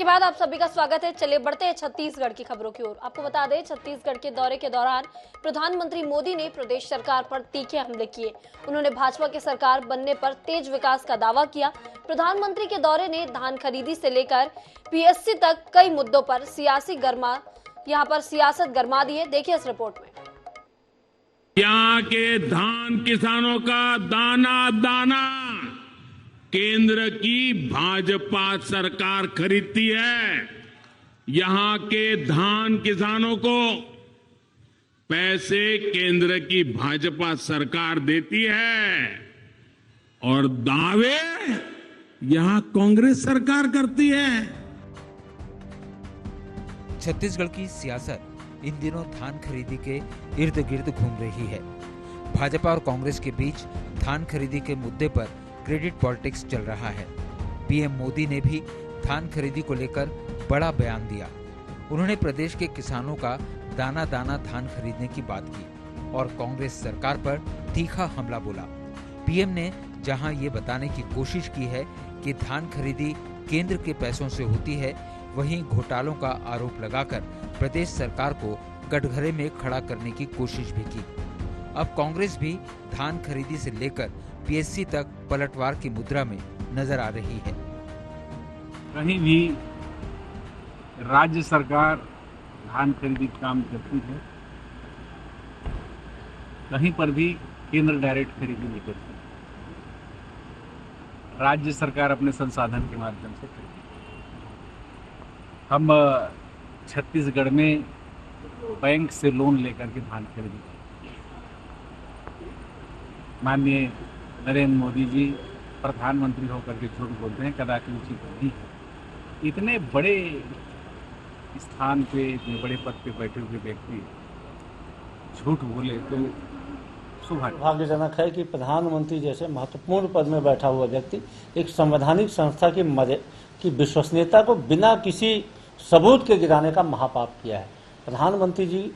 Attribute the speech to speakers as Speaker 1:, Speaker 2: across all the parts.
Speaker 1: के बाद आप सभी का स्वागत है। चलिए बढ़ते हैं छत्तीसगढ़ की खबरों की ओर। आपको बता दें, छत्तीसगढ़ के दौरे के दौरान प्रधानमंत्री मोदी ने प्रदेश सरकार पर तीखे हमले किए। उन्होंने भाजपा की सरकार बनने पर तेज विकास का दावा किया। प्रधानमंत्री के दौरे ने धान खरीदी से लेकर पीएससी तक कई मुद्दों पर सियासत गरमा दी है। देखिए इस रिपोर्ट में।
Speaker 2: यहाँ के धान किसानों का दाना दाना केंद्र की भाजपा सरकार खरीदती है। यहाँ के धान किसानों को पैसे केंद्र की भाजपा सरकार देती है और दावे यहाँ कांग्रेस सरकार करती है।
Speaker 3: छत्तीसगढ़ की सियासत इन दिनों धान खरीदी के इर्द गिर्द घूम रही है। भाजपा और कांग्रेस के बीच धान खरीदी के मुद्दे पर क्रेडिट पॉलिटिक्स चल रहा है। पीएम मोदी ने भी धान खरीदी को लेकर बड़ा बयान दिया। उन्होंने प्रदेश के किसानों का दाना दाना धान खरीदने की बात की और कांग्रेस सरकार पर तीखा हमला बोला। पीएम ने जहां ये बताने की कोशिश की है कि धान खरीदी केंद्र के पैसों से होती है, वहीं घोटालों का आरोप लगाकर प्रदेश सरकार को कटघरे में खड़ा करने की कोशिश भी की। अब कांग्रेस भी धान खरीदी से लेकर पीएससी तक पलटवार की मुद्रा में नजर आ रही है।
Speaker 4: कहीं भी राज्य सरकार धान खरीदी काम करती है, कहीं पर भी केंद्र डायरेक्ट खरीदी नहीं करती। राज्य सरकार अपने संसाधन के माध्यम से खरीदी। हम छत्तीसगढ़ में बैंक से लोन लेकर के धान खरीदी। माननीय नरेंद्र मोदी जी प्रधानमंत्री होकर के झूठ बोलते हैं, कदापि उचित नहीं है। इतने बड़े स्थान पे, इतने बड़े पद पे बैठे हुए व्यक्ति झूठ बोले तो
Speaker 5: दुर्भाग्यजनक है कि प्रधानमंत्री जैसे महत्वपूर्ण पद में बैठा हुआ व्यक्ति एक संवैधानिक संस्था की विश्वसनीयता को बिना किसी सबूत के गिराने का महापाप किया है। प्रधानमंत्री जी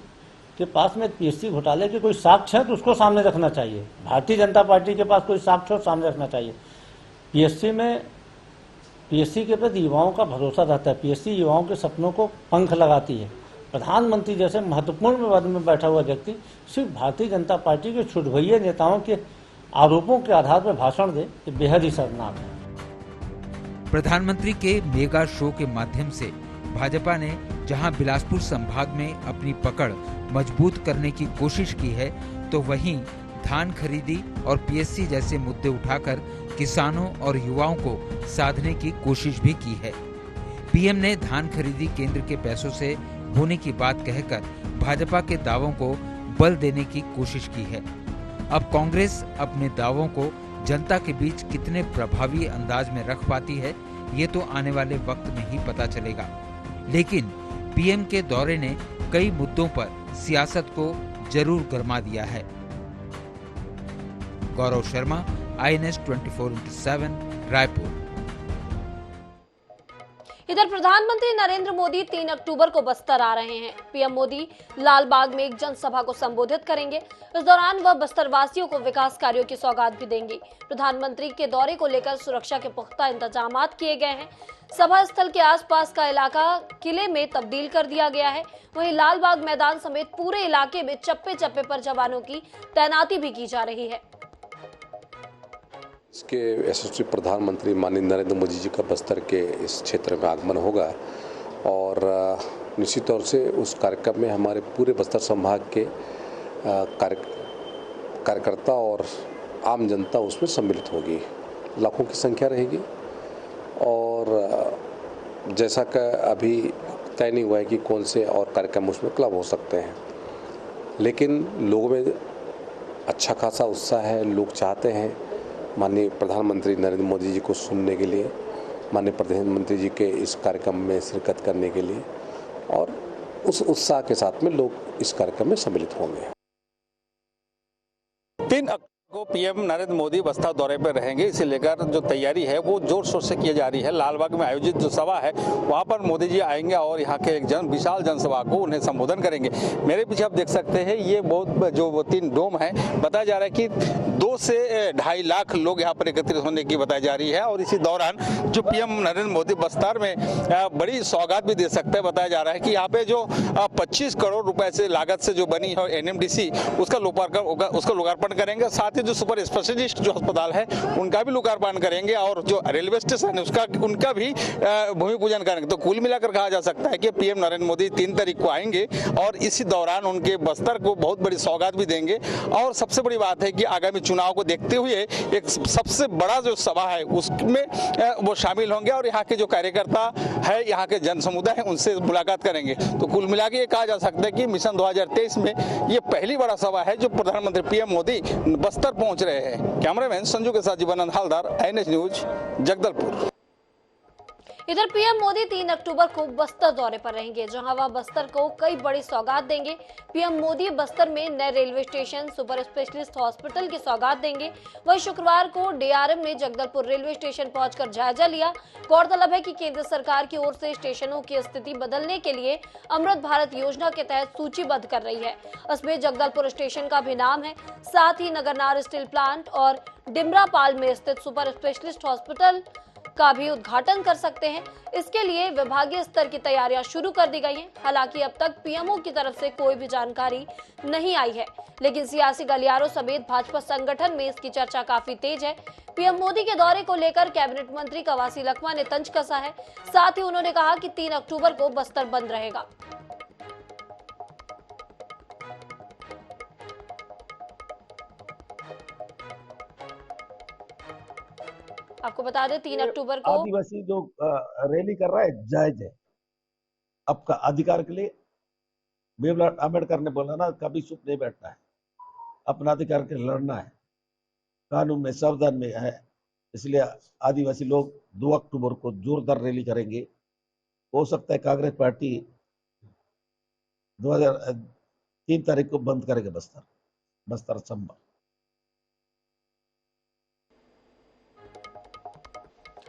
Speaker 5: के पास में पीएससी घोटाले के कोई साक्ष्य है तो उसको सामने रखना चाहिए। भारतीय जनता पार्टी के पास कोई साक्ष्य सामने रखना चाहिए। पीएससी के प्रति युवाओं का भरोसा रहता है। पीएससी युवाओं के सपनों को पंख लगाती है। प्रधानमंत्री जैसे महत्वपूर्ण पद में बैठा हुआ व्यक्ति सिर्फ भारतीय जनता पार्टी के छुटभइये नेताओं के आरोपों के आधार पर भाषण दे, ये बेहद ही शर्मनाक है।
Speaker 3: प्रधानमंत्री के मेगा शो के माध्यम से भाजपा ने जहां बिलासपुर संभाग में अपनी पकड़ मजबूत करने की कोशिश की है, तो वहीं धान खरीदी और पीएससी जैसे मुद्दे उठाकर किसानों और युवाओं को साधने की कोशिश भी की है। पीएम ने धान खरीदी केंद्र के पैसों से होने की बात कहकर भाजपा के दावों को बल देने की कोशिश की है। अब कांग्रेस अपने दावों को जनता के बीच कितने प्रभावी अंदाज में रख पाती है, ये तो आने वाले वक्त में ही पता चलेगा। लेकिन पीएम के दौरे ने कई मुद्दों पर सियासत को जरूर गरमा दिया है। गौरव शर्मा, INS 24/7 रायपुर।
Speaker 1: इधर प्रधानमंत्री नरेंद्र मोदी 3 अक्टूबर को बस्तर आ रहे हैं। पीएम मोदी लाल बाग में एक जनसभा को संबोधित करेंगे। इस दौरान वह बस्तर वासियों को विकास कार्यों की सौगात भी देंगे। प्रधानमंत्री के दौरे को लेकर सुरक्षा के पुख्ता इंतजाम किए गए हैं। सभा स्थल के आसपास का इलाका किले में तब्दील कर दिया गया है। वहीं लाल बाग मैदान समेत पूरे इलाके में चप्पे चप्पे पर जवानों की तैनाती भी की जा रही है।
Speaker 6: इसके यशस्वी प्रधानमंत्री माननीय नरेंद्र मोदी जी का बस्तर के इस क्षेत्र में आगमन होगा और निश्चित तौर से उस कार्यक्रम में हमारे पूरे बस्तर संभाग के कार्यकर्ता और आम जनता उसमें सम्मिलित होगी। लाखों की संख्या रहेगी और जैसा कि अभी तय नहीं हुआ है कि कौन से और कार्यक्रम उसमें क्लब हो सकते हैं, लेकिन लोगों में अच्छा खासा उत्साह है। लोग चाहते हैं माननीय प्रधानमंत्री नरेंद्र मोदी जी को सुनने के लिए, माननीय प्रधानमंत्री जी के इस कार्यक्रम में शिरकत करने के लिए, और उस उत्साह के साथ में लोग इस कार्यक्रम में सम्मिलित होंगे।
Speaker 7: 3 अक्टूबर को पीएम नरेंद्र मोदी बस्तर दौरे पर रहेंगे, इसे लेकर जो तैयारी है वो जोर शोर से की जा रही है। लालबाग में आयोजित जो सभा है वहां पर मोदी जी आएंगे और यहाँ के एक विशाल जनसभा को उन्हें संबोधन करेंगे। मेरे पीछे आप देख सकते हैं ये बहुत जो 3 डोम है, बताया जा रहा है कि 2 से 2.5 लाख लोग यहाँ पर एकत्रित होने की बताई जा रही है। और इसी दौरान जो पीएम नरेंद्र मोदी बस्तर में बड़ी सौगात भी दे सकते हैं। बताया जा रहा है कि यहाँ पे जो 25 करोड़ रुपए से लागत से जो बनी है एनएमडीसी उसका लोकार्पण करेंगे। साथ ही जो सुपर स्पेशलिस्ट जो अस्पताल है उनका भी लोकार्पण करेंगे और जो रेलवे स्टेशन है उनका भी भूमि पूजन करेंगे। तो कुल मिलाकर कहा जा सकता है कि पीएम नरेंद्र मोदी 3 तारीख को आएंगे और इसी दौरान उनके बस्तर को बहुत बड़ी सौगात भी देंगे। और सबसे बड़ी बात है कि आगामी चुनाव को देखते हुए एक सबसे बड़ा जो सभा है उसमें वो शामिल होंगे और यहाँ के जो कार्यकर्ता है, यहाँ के जन समुदाय है, उनसे मुलाकात करेंगे। तो कुल मिला के ये कहा जा सकता है कि मिशन 2023 में ये पहली बड़ा सभा है जो प्रधानमंत्री पीएम मोदी बस्तर पहुंच रहे हैं। कैमरामैन संजू के साथ जीवन हालदार, एनएच न्यूज, जगदलपुर।
Speaker 1: इधर पीएम मोदी 3 अक्टूबर को बस्तर दौरे पर रहेंगे, जहां वह बस्तर को कई बड़ी सौगात देंगे। पीएम मोदी बस्तर में नए railway station, super specialist hospital की सौगात देंगे। वहीं शुक्रवार को डीआरएम ने जगदलपुर रेलवे स्टेशन पहुंचकर जायजा लिया। गौरतलब है कि केंद्र सरकार की ओर से स्टेशनों की स्थिति बदलने के लिए अमृत भारत योजना के तहत सूचीबद्ध कर रही है। इसमें जगदलपुर स्टेशन का भी नाम है। साथ ही नगरनार स्टील प्लांट और डिमरापाल में स्थित सुपर स्पेशलिस्ट हॉस्पिटल का भी उद्घाटन कर सकते हैं। इसके लिए विभागीय स्तर की तैयारियां शुरू कर दी गई हैं। हालांकि अब तक पीएमओ की तरफ से कोई भी जानकारी नहीं आई है, लेकिन सियासी गलियारों समेत भाजपा संगठन में इसकी चर्चा काफी तेज है। पीएम मोदी के दौरे को लेकर कैबिनेट मंत्री कवासी लखमा ने तंज कसा है। साथ ही उन्होंने कहा कि 3 अक्टूबर को बस्तर बंद रहेगा। आपको बता दें 3 अक्टूबर को
Speaker 8: आदिवासी जो रैली कर रहा है जायज है, आपका अधिकार के लिए। भीमराव अम्बेडकर ने बोला ना, कभी चुप नहीं बैठना है, अपना अधिकार के लिए लड़ना है, कानून में संविधान में है। इसलिए आदिवासी लोग 2 अक्टूबर को जोरदार रैली करेंगे। हो सकता है कांग्रेस पार्टी 3 तारीख को बंद करेगा बस्तर संभव।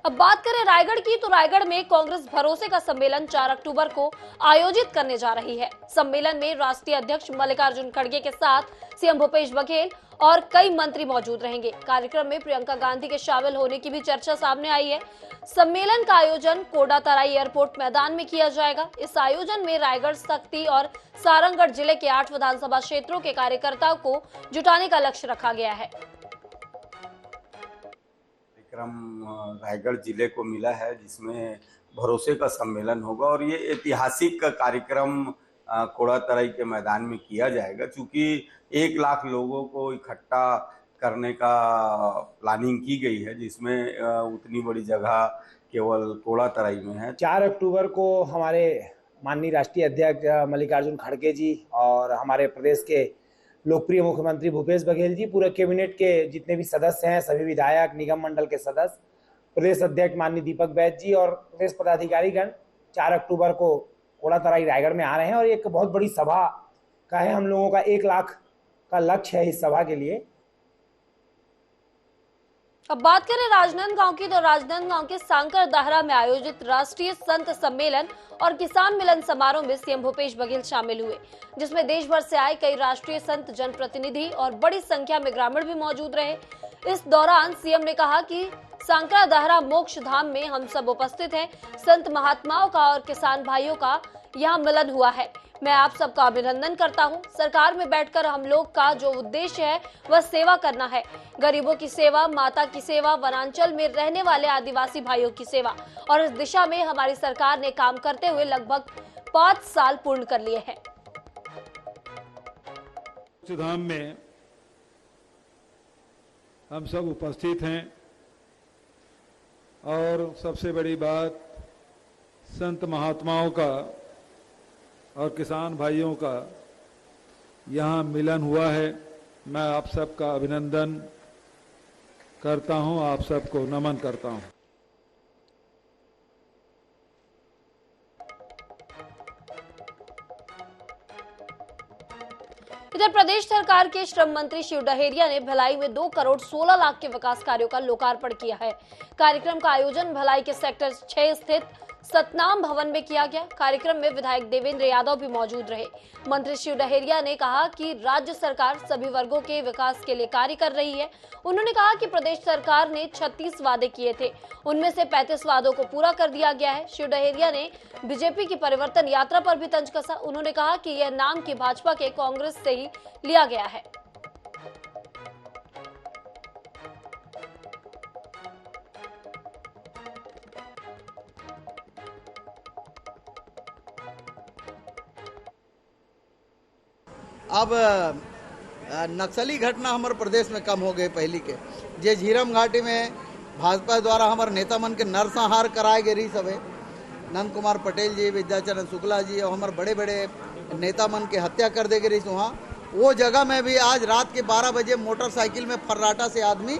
Speaker 1: अब बात करें रायगढ़ की, तो रायगढ़ में कांग्रेस भरोसे का सम्मेलन 4 अक्टूबर को आयोजित करने जा रही है। सम्मेलन में राष्ट्रीय अध्यक्ष मल्लिकार्जुन खड़गे के साथ सीएम भूपेश बघेल और कई मंत्री मौजूद रहेंगे। कार्यक्रम में प्रियंका गांधी के शामिल होने की भी चर्चा सामने आई है। सम्मेलन का आयोजन कोडातराई एयरपोर्ट मैदान में किया जाएगा। इस आयोजन में रायगढ़, शक्ति और सारंगगढ़ जिले के 8 विधानसभा क्षेत्रों के कार्यकर्ताओं को जुटाने का लक्ष्य रखा गया है।
Speaker 9: रायगढ़ जिले को मिला है जिसमें भरोसे का सम्मेलन होगा और ये ऐतिहासिक कार्यक्रम कोडातराई के मैदान में किया जाएगा। क्योंकि 1 लाख लोगों को इकट्ठा करने का प्लानिंग की गई है, जिसमें उतनी बड़ी जगह केवल कोडातराई में है।
Speaker 10: 4 अक्टूबर को हमारे माननीय राष्ट्रीय अध्यक्ष मल्लिकार्जुन खड़गे जी और हमारे प्रदेश के लोकप्रिय मुख्यमंत्री भूपेश बघेल जी, पूरे कैबिनेट के जितने भी सदस्य हैं, सभी विधायक, निगम मंडल के सदस्य, प्रदेश अध्यक्ष माननीय दीपक बैज जी और प्रदेश पदाधिकारीगण 4 अक्टूबर को कोडातराई रायगढ़ में आ रहे हैं। और एक बहुत बड़ी सभा का है, हम लोगों का 1 लाख का लक्ष्य है इस सभा के लिए।
Speaker 1: अब बात करें राजनांदगांव की, तो राजनांदगांव के सांकर दाहरा में आयोजित राष्ट्रीय संत सम्मेलन और किसान मिलन समारोह में सीएम भूपेश बघेल शामिल हुए, जिसमें देश भर से आए कई राष्ट्रीय संत, जनप्रतिनिधि और बड़ी संख्या में ग्रामीण भी मौजूद रहे। इस दौरान सीएम ने कहा कि सांकर दाहरा मोक्ष धाम में हम सब उपस्थित हैं। संत महात्माओं का और किसान भाइयों का यहाँ मिलन हुआ है। मैं आप सबका अभिनंदन करता हूं। सरकार में बैठकर हम लोग का जो उद्देश्य है वह सेवा करना है, गरीबों की सेवा, माता की सेवा, वनांचल में रहने वाले आदिवासी भाइयों की सेवा। और इस दिशा में हमारी सरकार ने काम करते हुए लगभग 5 साल पूर्ण कर लिए हैं।
Speaker 11: धाम में हम सब उपस्थित हैं और सबसे बड़ी बात, संत महात्माओं का और किसान भाइयों का यहाँ मिलन हुआ है। मैं आप सबका अभिनंदन करता हूँ, आप सबको नमन करता हूँ।
Speaker 1: इधर प्रदेश सरकार के श्रम मंत्री शिव डहेरिया ने भिलाई में 2 करोड़ 16 लाख के विकास कार्यों का लोकार्पण किया है। कार्यक्रम का आयोजन भिलाई के सेक्टर 6 स्थित सतनाम भवन में किया गया। कार्यक्रम में विधायक देवेंद्र यादव भी मौजूद रहे। मंत्री शिव डहेरिया ने कहा कि राज्य सरकार सभी वर्गों के विकास के लिए कार्य कर रही है। उन्होंने कहा कि प्रदेश सरकार ने 36 वादे किए थे, उनमें से 35 वादों को पूरा कर दिया गया है। शिव डहेरिया ने बीजेपी की परिवर्तन यात्रा पर भी तंज कसा। उन्होंने कहा कि यह नाम की भाजपा के कांग्रेस से ही लिया गया है।
Speaker 12: अब नक्सली घटना हमारे प्रदेश में कम हो गए पहली के जे झीरम घाटी में भाजपा द्वारा हमारे नेता मन के नरसंहार कराए गए रही सब नंद कुमार पटेल जी, विद्याचरण शुक्ला जी और हमारे बड़े बड़े नेता मन के हत्या कर दे गई वहाँ वो जगह में भी आज रात के 12 बजे मोटरसाइकिल में फर्राटा से आदमी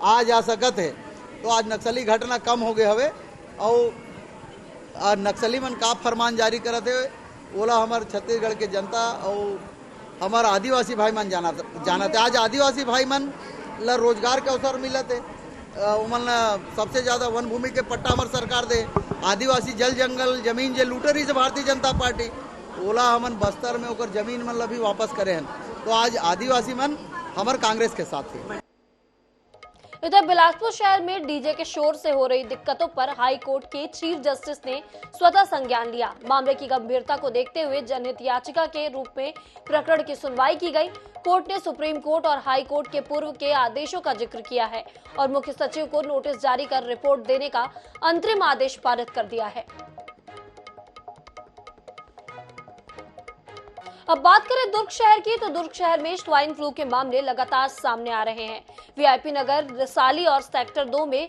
Speaker 12: आ जा सकत है। तो आज नक्सली घटना कम हो गए हवे और नक्सली मन का फरमान जारी करते हुए ओला हमारे छत्तीसगढ़ के जनता और हमारा आदिवासी भाई मन जानते आज आदिवासी भाई मन ला रोजगार के अवसर मिलते उमन सबसे ज़्यादा वन भूमि के पट्टा हमार सरकार दे। आदिवासी जल जंगल जमीन जे लूटे रही से भारतीय जनता पार्टी ओला हमन बस्तर में ओकर जमीन मन ला भी वापस करे हैं। तो आज आदिवासी मन हमार कांग्रेस के साथ है।
Speaker 1: इधर बिलासपुर शहर में डीजे के शोर से हो रही दिक्कतों पर हाई कोर्ट के चीफ जस्टिस ने स्वतः संज्ञान लिया। मामले की गंभीरता को देखते हुए जनहित याचिका के रूप में प्रकरण की सुनवाई की गई। कोर्ट ने सुप्रीम कोर्ट और हाई कोर्ट के पूर्व के आदेशों का जिक्र किया है और मुख्य सचिव को नोटिस जारी कर रिपोर्ट देने का अंतरिम आदेश पारित कर दिया है। अब बात करें दुर्ग शहर की, तो दुर्ग शहर में स्वाइन फ्लू के मामले लगातार सामने आ रहे हैं। वीआईपी नगर, रिसाली और सेक्टर 2 में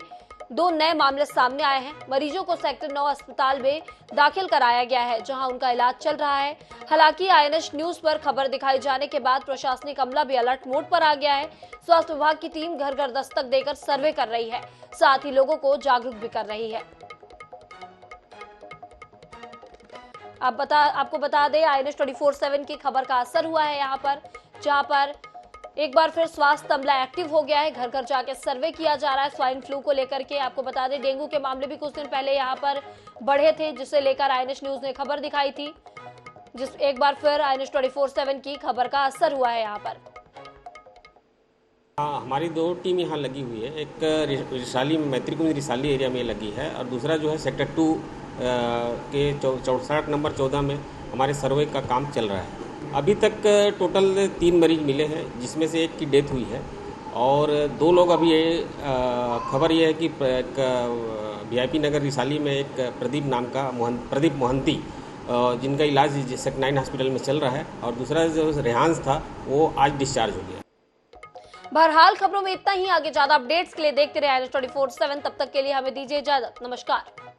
Speaker 1: 2 नए मामले सामने आए हैं। मरीजों को सेक्टर 9 अस्पताल में दाखिल कराया गया है, जहां उनका इलाज चल रहा है। हालांकि आईएनएच न्यूज पर खबर दिखाई जाने के बाद प्रशासनिक अमला भी अलर्ट मोड पर आ गया है। स्वास्थ्य विभाग की टीम घर घर दस्तक देकर सर्वे कर रही है, साथ ही लोगों को जागरूक भी कर रही है। आपको बता दें, आईएनएच 24/7 की खबर का असर हुआ है यहाँ पर, जहाँ पर एक बार फिर स्वास्थ्य अमला एक्टिव हो गया है। घर घर जाके सर्वे किया जा रहा है स्वाइन फ्लू को लेकर के। आपको बता दें, डेंगू के मामले भी कुछ दिन पहले यहाँ पर बढ़े थे, जिसे लेकर आईएनएच न्यूज ने खबर दिखाई थी। एक बार फिर आईएनएच 24/7 की खबर का असर हुआ है यहाँ पर।
Speaker 13: हमारी 2 टीम यहाँ लगी हुई है। एक रिसाली में, मैत्री कुंज रिसाली एरिया में लगी है, और दूसरा जो है सेक्टर 2 के 64 नंबर 14 में हमारे सर्वे का काम चल रहा है। अभी तक टोटल 3 मरीज मिले हैं, जिसमें से एक की डेथ हुई है और 2 लोग अभी खबर ये है कि वीआईपी नगर रिसाली में एक प्रदीप नाम का प्रदीप मोहंती, जिनका इलाज सेक्टर 9 हॉस्पिटल में चल रहा है, और दूसरा जो रेहांस था वो आज डिस्चार्ज हो गया।
Speaker 1: बहरहाल खबरों में इतना ही। आगे ज्यादा अपडेट्स के लिए देखते रहे आईएनएच 24/7। तब तक के लिए हमें दीजिए इजाजत। नमस्कार।